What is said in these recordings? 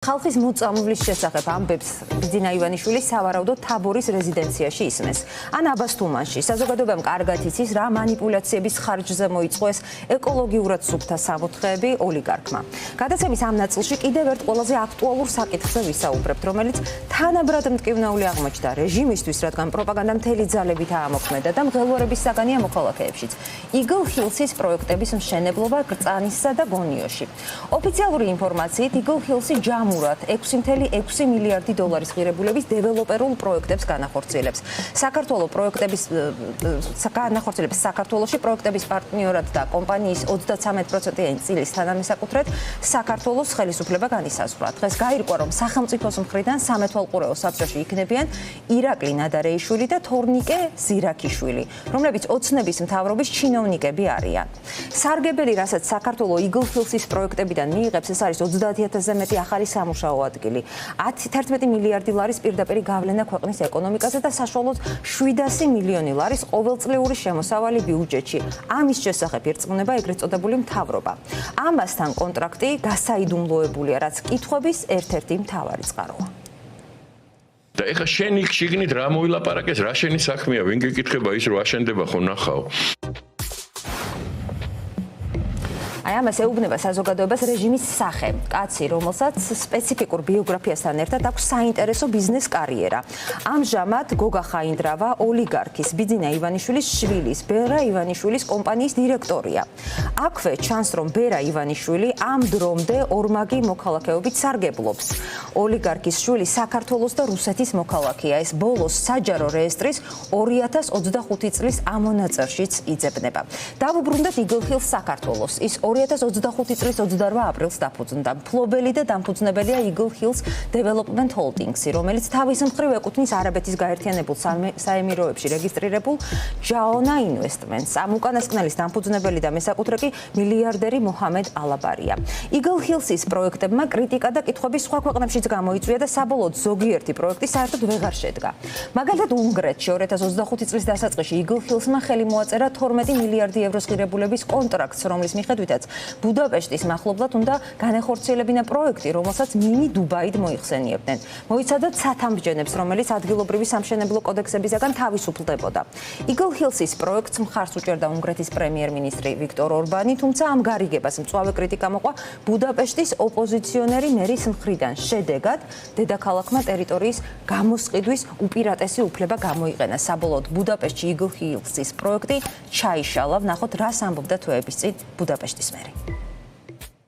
ხალხის მოწამვლის შესახებ ამბებს ბიძინა ივანიშვილი სავარაუდოდ თაბორის რეზიდენციაში ისმენს. ან აბასთუმანში საზოგადოებამ კარგად იცის რა მანიპულაციების ხარჯზე მოიწყვეს ეკოლოგიურად სუფთა სამოთხეები ოლიგარქმა. გადაცემის ამ ნაწილში კიდევ ერთ ყველაზე აქტუალურ საკითხზე ვისაუბრებთ, რომელიც თანაბრად მტკივნეული აღმოჩნდა რეჟიმისთვის, რადგან პროპაგანდა მთელი ძალებით აამოქმედა და მღელვარების საგანია მოქალაქეებშიც. Eagle Hills-ის პროექტების მშენებლობა კრწანისსა და გონიოში. ოფიციალური ინფორმაციით Eagle Hills-ი მურად 6.6 მილიარდი დოლარის ღირებულების დეველოპერულ პროექტებს განახორციელებს. საქართველოში პროექტების პარტნიორად და კომპანიის 33%-იანი წილის თანამესაკუთრედ საქართველოს ხელისუფლება განისაზღვრა. დღეს გაირკვა, რომ სახელმწიფოს მხრიდან სამეთვალყურეო საბჭოში იქნებიან ირაკლი ნადარეიშვილი და თორნიკე ზირაქიშვილი, რომლებიც ოცნების მთავრობის ჩინოვნიკები არიან. სარგებელი, რასაც საქართველოს Eagle Hills-ის პროექტებიდან მიიღებს, ეს არის 30,000-ზე მეტი ახალი სამუშაო ადგილი. 11 მილიარდი ლარის პირდაპირ გავლენა ქვეყნის ეკონომიკაზე და საშუალოდ 700 მილიონი ლარის ყოველწლიური შემოსავალი ბიუჯეტში. ამის შესახებ ირწმუნება ეგრეთ წოდებული მთავრობა. ამასთან კონტრაქტი გასაიდუმლოებულია, რაც კითხვების ერთ-ერთი მთავარი წყაროა. და ეხა შენი შიგნით რა მოილაპარაკეს, რა შენი საქმეა, ვინ გეკითხება ის რო აშენდება ხო ნახავ. აი ამას ეუბნება საზოგადოებას რეჟიმის სახე. კაცი, რომელსაც სპეციფიკურ ბიოგრაფიასთან ერთად აქვს საინტერესო ბიზნეს კარიერა. ამჟამად გოგა ხაინდრავა ოლიგარქის ბიძინა ივანიშვილის შვილის, ბერა ივანიშვილის კომპანიის დირექტორია. აქვე ჩანს, რომ ბერა ივანიშვილი ამ დრომდე ორმაგი მოქალაქეობით სარგებლობს. ოლიგარქის შვილი საქართველოს და რუსეთის მოქალაქეა. ეს ბოლოს საჯარო რეესტრის 2025 წლის ამონაწერშიც იძებნება. დავუბრუნდეთ Eagle Hills საქართველოს. ის 2025 წლის 28 აპრილს დაფუძნდა. მფლობელი და დამფუძნებელია Eagle Hills Development Holdings-ი, რომელიც თავის მხრივ ეკუთვნის არაბეთის გაერთიანებულ საემიროებში რეგისტრირებულ Jaona Investments. ამ უკანასკნელის დამფუძნებელი და მესაკუთრე კი მილიარდერი მოჰამედ ალაბარია. Eagle Hills-ის პროექტებმა კრიტიკა და კითხვები სხვა ქვეყნებშიც გამოიწვია და საბოლოოდ ზოგიერთი პროექტი საერთოდ ვეღარ შედგა. მაგალითად უნგრეთში 2025 წლის დასაწყისში Eagle Hills-მა ხელი მოაწერა 12 მილიარდი ევროს ღირებულების კონტრაქტს, რომლის მიხედვითაც ბუდაპეშტის მახლობლად უნდა განეხორციელებინა პროექტი, რომელსაც მინი დუბაიდ მოიხსენიებდნენ. მოიცადათ სათამბჯენებს, რომელიც ადგილობრივი სამშენებლო კოდექსებისაგან თავისუფლდებოდა. Eagle Hills-ის პროექტს მხარს უჭერდა უნგრეთის პრემიერ-მინისტრი ვიქტორ ორბანი, თუმცა ამ გარიგებას მწვავე კრიტიკა მოყვა ბუდაპეშტის ოპოზიციონერი მერის მხრიდან. შედეგად, დედაქალაქმა ტერიტორიის გამოსყიდვის უპირატესი უფლება გამოიყენა. საბოლოოდ ბუდაპეშტში Eagle Hills-ის პროექტი ჩაიშალა. ვნახოთ, რას ამბობდა თვეების წინ ბუდაპეშტის მერი.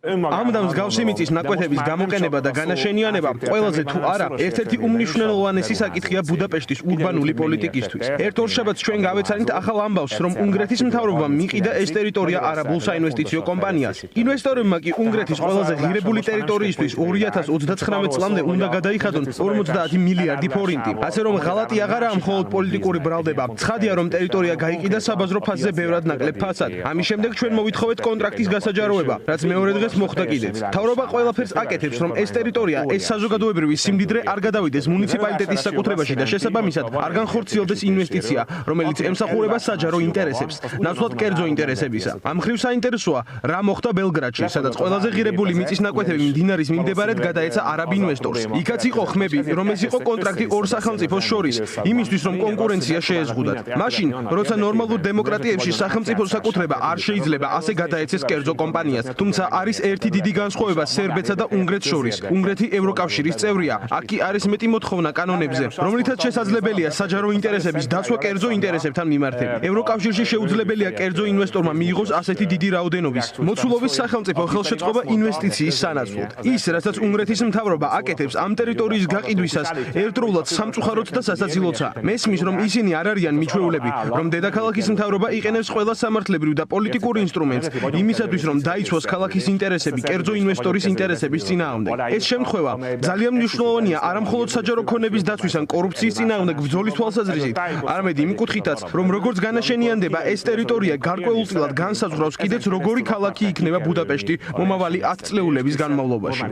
ამ და მსგავსი მიწის ნაკვეთების გამოყენება და განაშენიანება ყველაზე თუ არა ერთ-ერთი უმნიშვნელოვანესი საკითხია ბუდაპეშტის ურბანული პოლიტიკისთვის. ერთ ორშაბათს ჩვენ გავეცანით ახალ ამბავს, რომ უნგრეთის მთავრობამ მიყიდა ეს ტერიტორია არაბულ საინვესტიციო კომპანიას. ინვესტორებმა კი უნგრეთის ყველაზე ღირებული ტერიტორიისთვის 2039 წლამდე უნდა გადაიხადონ 50 მილიარდი ფორინტი. ასე რომ ღალატი აღარაა მხოლოდ პოლიტიკური ბრალდება. ცხადია, რომ ტერიტორია გაიყიდა საბაზრო ფასზე ბევრად ნაკლებ ფასად. ამის შემდეგ ჩვენ მოვითხოვეთ კონტრაქტის გასაჯაროება, რაც მეორე დღეს მოხდა კიდეც. მთავრობა ყველაფერს აკეთებს, რომ ეს ტერიტორია, ეს საზოგადოებრივი სიმდიდრე არ გადავიდეს მუნიციპალიტეტის საკუთრებაში და შესაბამისად არ განხორციელდეს ინვესტიცია, რომელიც ემსახურება საჯარო ინტერესებს, ნაცვლად კერძო ინტერესებისა. ამ მხრივ საინტერესოა, რა მოხდა ბელგრადში, სადაც ყველაზე ღირებული მიწის ნაკვეთები მდინარის მიმდებარედ გადაეცა არაბ ინვესტორს. იქაც იყო ხმები, რომ ეს იყო კონტრაქტი ორ სახელმწიფოს შორის, იმისთვის, რომ კონკურენცია შეეზღუდათ. მაშინ, როცა ნორმალურ დემოკრატიებში სახელმწიფოს საკუთრება არ შეიძლება ასე გადაეცეს კერძო კომპანიას, თუმცა არის ერთი დიდი განსხვავება სერბეთსა და უნგრეთს შორის. უნგრეთი ევროკავშირის წევრია. აქ კი არის მეტი მოთხოვნა კანონებზე, რომლითაც შესაძლებელია საჯარო ინტერესების დაცვა კერძო ინტერესებთან მიმართებით. ევროკავშირში შეუძლებელია კერძო ინვესტორმა მიიღოს ასეთი დიდი რაოდენობის მოცულობის სახელმწიფო ხელშეწყობა ინვესტიციის სანაცვლოდ. ის, რასაც უნგრეთის მთავრობა აკეთებს ამ ტერიტორიის გაყიდვისას, ერთდროულად სამწუხაროდ და სასაცილოა. მესმის, რომ ისინი არ არიან მიჩვეულები, რომ დედაქალაქის მთავრობა იყენებს ყველა სამართლებრივ და პოლიტიკურ ინსტრუმენტს იმისათვის, რომ დაიცვას ქალაქის ინტერესები კერძო ინვესტორის ინტერესების წინააღმდეგ. ეს შემთხვევა ძალიან მნიშვნელოვანია არამხოლოდ საჯარო ქონების დაცვის ან კორუფციის წინააღმდეგ ბრძოლის თვალსაზრისით, არამედ იმ კუთხითაც, რომ როგორც განაშენიანდება ეს ტერიტორია გარკვეულწილად განსაზღვრავს კიდეც როგორი ქალაქი იქნება ბუდაპეშტი მომავალი 10 წლეულების განმავლობაში.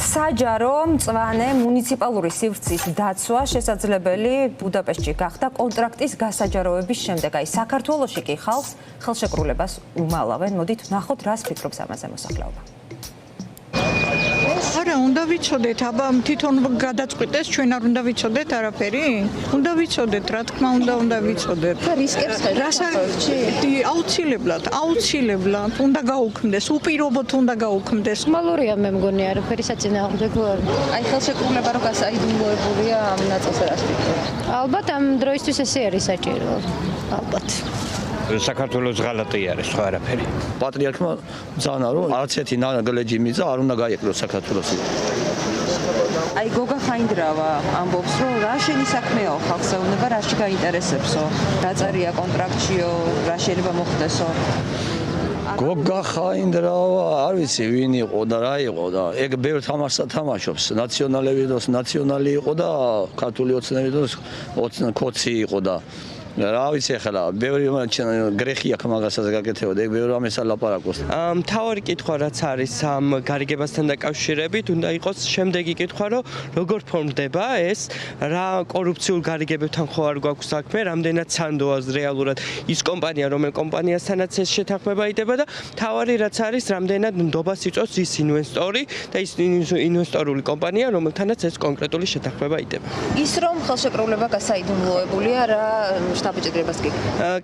საჯარო მწვანე მუნიციპალური სივრცის დაცვა შესაძლებელი ბუდაპეშტში გახდა კონტრაქტის გასაჯაროების შემდეგ. აი საქართველოში კი ხალხს ხელშეკრულებას უმალავენ. მოდით ნახოთ, რას ფიქრობს ამაზე მოსახლეობა. უნდა ვიცოდეთ, აბა თვითონ გადაწყვიტეს, ჩვენ არ უნდა ვიცოდეთ არაფერი? უნდა ვიცოდეთ, რა თქმა უნდა ვიცოდეთ. და რისკებს ხედავთ? აუცილებლად უნდა გაუქმდეს, უპირობოდ უნდა გაუქმდეს. ნორმალურია მე მგონი არაფერი საწინააღმდეგო არ. აი ხელშეკრულება რო გასაიდუმლოებულია ამ ნაწილს რას ვიქნებ? ალბათ ამ დროისთვის ესე არის საჭირო. ალბათ. საქართველოს ღალატი არის, სხვა არაფერი. პატრიარქმა ძანა რომ არც ერთი ნაგლეჯი მიწა არ უნდა გაიკლოს საქართველოს. აი გოგა ხაინდრავა ამბობს რომ რა შენი საქმეა ხალხს ეუბნება რაში გაინტერესებსო რა წერია კონტრაქტშიო რა შეიძლება მოხდესო გოგა ხაინდრავა არ ვიცი ვინ იყო და რა იყო და ეგ ბევრ თამაშს თამაშობს ნაციონალები ნაციონალი იყო და ქართული ოცნები კოცი იყო და რა ვიცი ახლა ბევრი გრეხი აქვს მაგასაც გაკეთებოდა ეგ ბევრი ამას ლაპარაკობს მთავარი კითხვა რაც არის ამ გარიგებასთან დაკავშირებით უნდა იყოს შემდეგი კითხვა რომ როგორ ფორმდება ეს რა კორუფციულ გარიგებებთან ხო არ გვაქვს საქმე რამდენად სანდოას რეალურად ის კომპანია რომელ კომპანიასთანაც ეს შეთანხმება იდება და მთავარი რაც არის რამდენად ნდობას იწვევს ის ინვესტორი და ის ინვესტორული კომპანია რომელთანაც ეს კონკრეტული შეთანხმება იდება ის რომ ხელშეკრულება გასაიდუმლოებულია რა შტაბ-ბიჭდილებას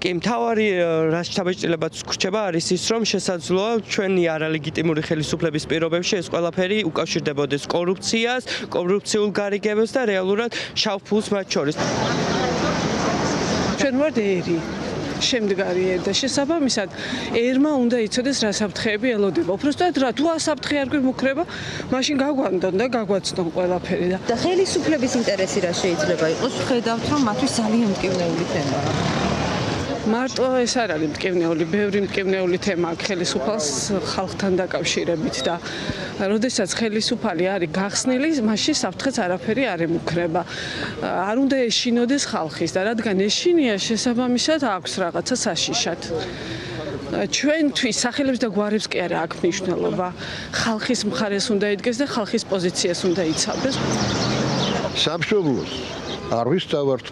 კი, მთავარი რა შტაბ-ბიჭდილებაც გრჩება არის ის, რომ შესაძლოა ჩვენი არალეგიტიმური ხელისუფლების პირობებში ეს ყველაფერი უკავშირდებოდეს კორუფციას, კორუფციულ გარიგებებს და რეალურად შავ ფულს მათ შორის. ჩვენ ვართ ერი შემდგარი და შესაბამისად ერმა უნდა იცოდეს რა საფრთხეები ელოდება. უბრალოდ რა თუ ასაფრთხე არ გვიმუქრება, მაშინ გაგვანდონ და გაგვაცნონ ყველაფერი და ხელისუფლების ინტერესი რა შეიძლება იყოს? ხედავთ რომ მათთვის ძალიან მტკივნეული თემაა. მარტო ეს არ არის მტკივნეული, ბევრი მტკივნეული თემა აქვს ხელისუფალს ხალხთან დაკავშირებით და როდესაც ხელისუფალი არის გახსნილი, მაშინ საფრთხეც არაფერი არ ემუქრება. არ უნდა ეშინოდეს ხალხის და რადგან ეშინია შესაბამისად აქვს რაღაცა საშიშად. ჩვენთვის სახელებს და გვარებს კი არა აქვს მნიშვნელობა. ხალხის მხარეს უნდა იდგეს და ხალხის პოზიციას უნდა იცავდეს. სამშობლოს არ ვისწავართ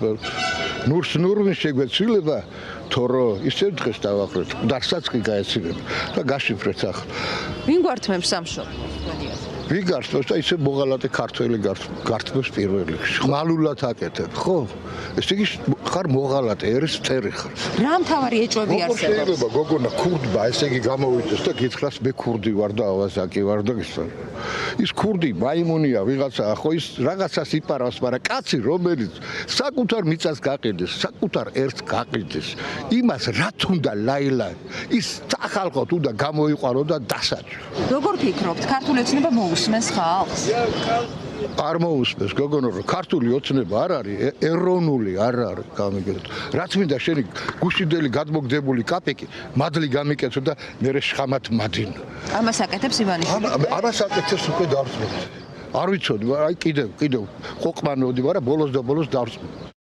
ნურს შეგვეცილება თორო ისევ დღეს დავახრეთ დარსაც კი გაეცილება და გაშიფრეთ ახლა ვინ გვართმევს სამშობლოს ვინ გართმევს და ისე მოღალატე ქართველი გართმევს პირველ რიგში ხმალულად აკეთებ ხო ეს იგი ხარ მოღალატე ერის წერი ხარ რა მთავარი ეჭვები არსებობს შეიძლება გოგონა ქურდმა ესე იგი გამოვიდეს და გითხრას მე ქურდი ვარ და ავაზაკი ვარ და ის ქურდი მაიმუნია ვიღაცა ხო ის რაღაცას იპარავს მაგრამ კაცი რომელიც საკუთარ მიწას გაყიდეს საკუთარ ერთს გაყიდეს იმას რა თუნდა ლაილა ის სახალხოდ უნდა გამოიყვანო და დასაჯო როგორ ფიქრობთ ქართული ოცნება მოусმენს ხალხს არ მოусმენს გოგონო რომ ქართული ოცნება არ არის ეროვნული არ არის გამიგეთ რაც მინდა შენი გუშინდელი გადმოგდებული კაპიკი მადლი გამიკეთო და მერე შხამათ მადინო ამას აკეთებს ივანიშვილი ამას აკეთებს უკვე დავწმუნდი არ ვიცოდი აი კიდევ ყოყმანოდი მაგრამ ბოლოს და ბოლოს დავწმუნდი